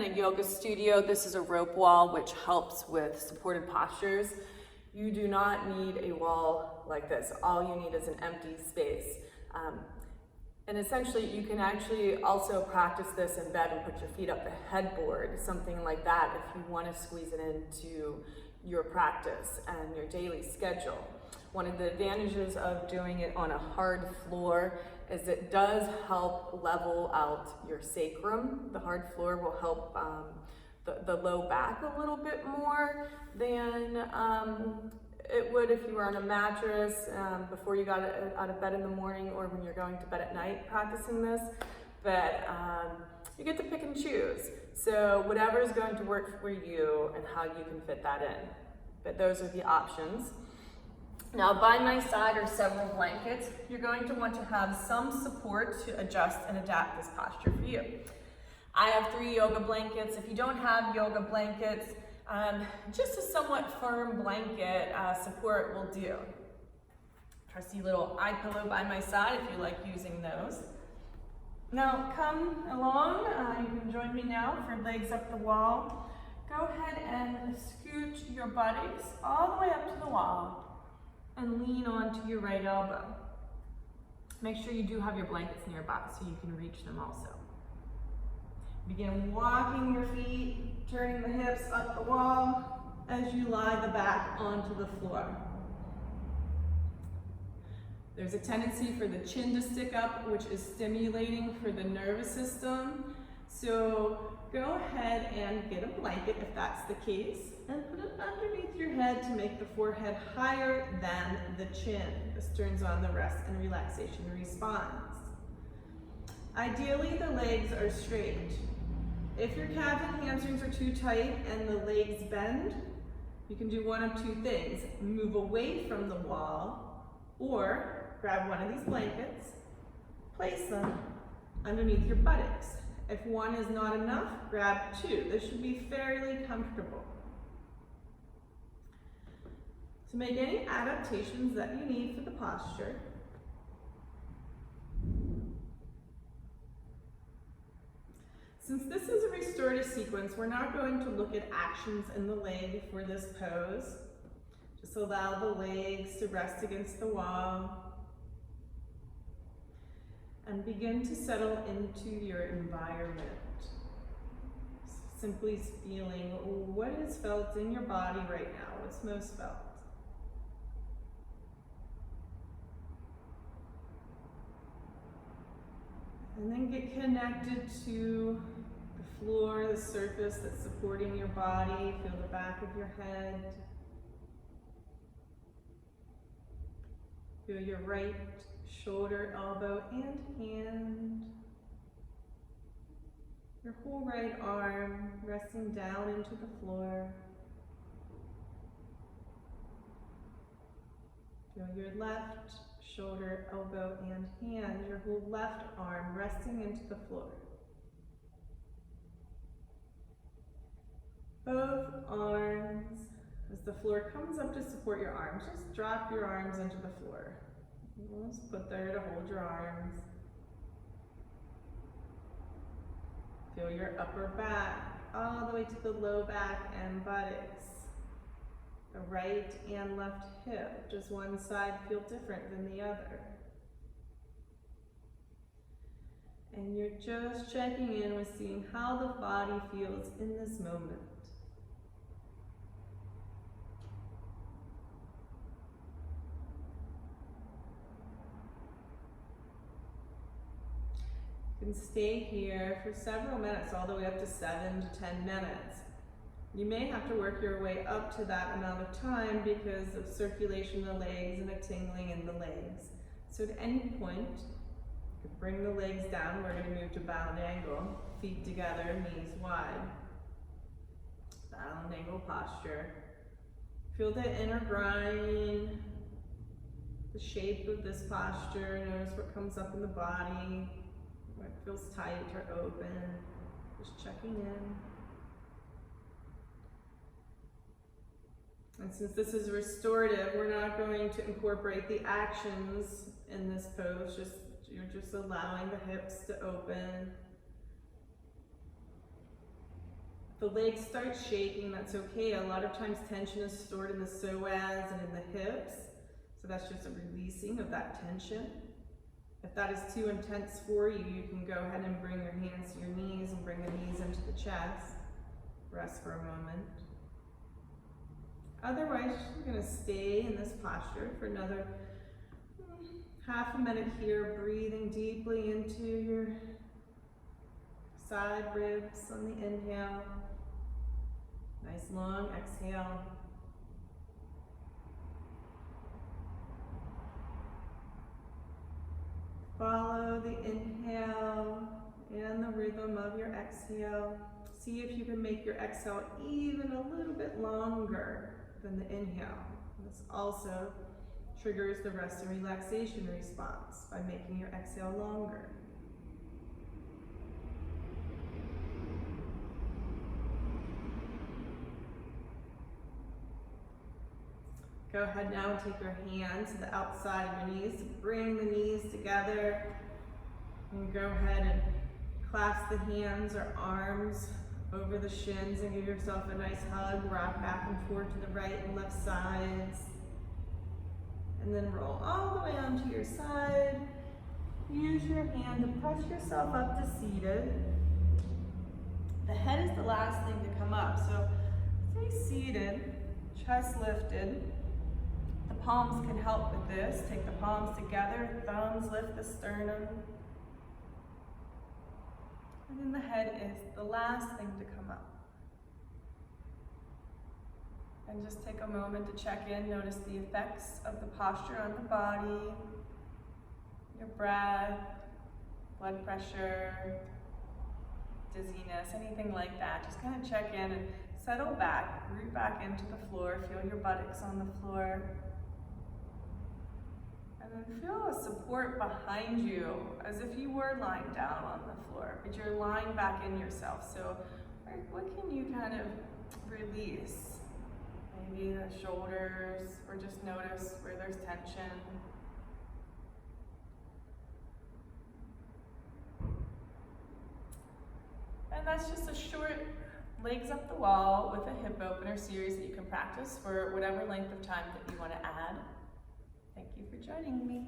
in a yoga studio, this is a rope wall which helps with supported postures. You do not need a wall like this. All you need is an empty space. And essentially, you can actually also practice this in bed and put your feet up the headboard, something like that, if you want to squeeze it into your practice and your daily schedule. One of the advantages of doing it on a hard floor is it does help level out your sacrum. The hard floor will help the low back a little bit more than it would if you were on a mattress before you got out of bed in the morning or when you're going to bed at night practicing this. But you get to pick and choose. So whatever is going to work for you and how you can fit that in. But those are the options. Now, by my side are several blankets. You're going to want to have some support to adjust and adapt this posture for you. I have 3 yoga blankets. If you don't have yoga blankets, just a somewhat firm blanket support will do. Trusty little eye pillow by my side if you like using those. Now, come along. You can join me now for legs up the wall. Go ahead and scoot your buttocks all the way up to the wall and lean onto your right elbow. Make sure you do have your blankets nearby so you can reach them also. Begin walking your feet, turning the hips up the wall as you lie the back onto the floor. There's a tendency for the chin to stick up, which is stimulating for the nervous system. So go ahead and get a blanket if that's the case and put it underneath your head to make the forehead higher than the chin. This turns on the rest and relaxation response. Ideally, the legs are straight. If your calves and hamstrings are too tight and the legs bend, you can do one of 2 things. Move away from the wall or grab one of these blankets, place them underneath your buttocks. If one is not enough, grab 2. This should be fairly comfortable. So make any adaptations that you need for the posture. Since this is a restorative sequence, we're not going to look at actions in the leg for this pose. Just allow the legs to rest against the wall and begin to settle into your environment. Simply feeling what is felt in your body right now, what's most felt. And then get connected to the floor, the surface that's supporting your body. Feel the back of your head. Feel your right shoulder, elbow, and hand. Your whole right arm resting down into the floor. Feel your left shoulder, elbow, and hand, your whole left arm resting into the floor. Both arms, as the floor comes up to support your arms, just drop your arms into the floor. Just put there to hold your arms. Feel your upper back, all the way to the low back and buttocks. The right and left hip, does one side feel different than the other? And you're just checking in with seeing how the body feels in this moment. You can stay here for several minutes, all the way up to 7 to 10 minutes. You may have to work your way up to that amount of time because of circulation in the legs and a tingling in the legs. So at any point, you can bring the legs down. We're going to move to bound angle, feet together, knees wide. Bound angle posture. Feel the inner grind, the shape of this posture. Notice what comes up in the body, what feels tight or open. Just checking in. And since this is restorative, we're not going to incorporate the actions in this pose. You're just allowing the hips to open. the legs start shaking, that's okay. A lot of times tension is stored in the psoas and in the hips. So that's just a releasing of that tension. If that is too intense for you, you can go ahead and bring your hands to your knees and bring the knees into the chest. Rest for a moment. Otherwise, you're going to stay in this posture for another half a minute here, breathing deeply into your side ribs on the inhale. Nice long exhale. Follow the inhale and the rhythm of your exhale. See if you can make your exhale even a little bit longer than the inhale. This also triggers the rest and relaxation response by making your exhale longer. Go ahead now and take your hands to the outside of your knees. Bring the knees together. And go ahead and clasp the hands or arms over the shins and give yourself a nice hug. Rock back and forth to the right and left sides. And then roll all the way onto your side. Use your hand to press yourself up to seated. The head is the last thing to come up. So stay seated, chest lifted. The palms can help with this. Take the palms together, thumbs lift the sternum. And then the head is the last thing to come up. And just take a moment to check in. Notice the effects of the posture on the body, your breath, blood pressure, dizziness, anything like that. Just kind of check in and settle back, root back into the floor. Feel your buttocks on the floor. And then feel a support behind you as if you were lying down on the floor, but you're lying back in yourself. So what can you kind of release? Maybe the shoulders, or just notice where there's tension. And that's just a short legs up the wall with a hip opener series that you can practice for whatever length of time that you want to add. Thank you for joining me.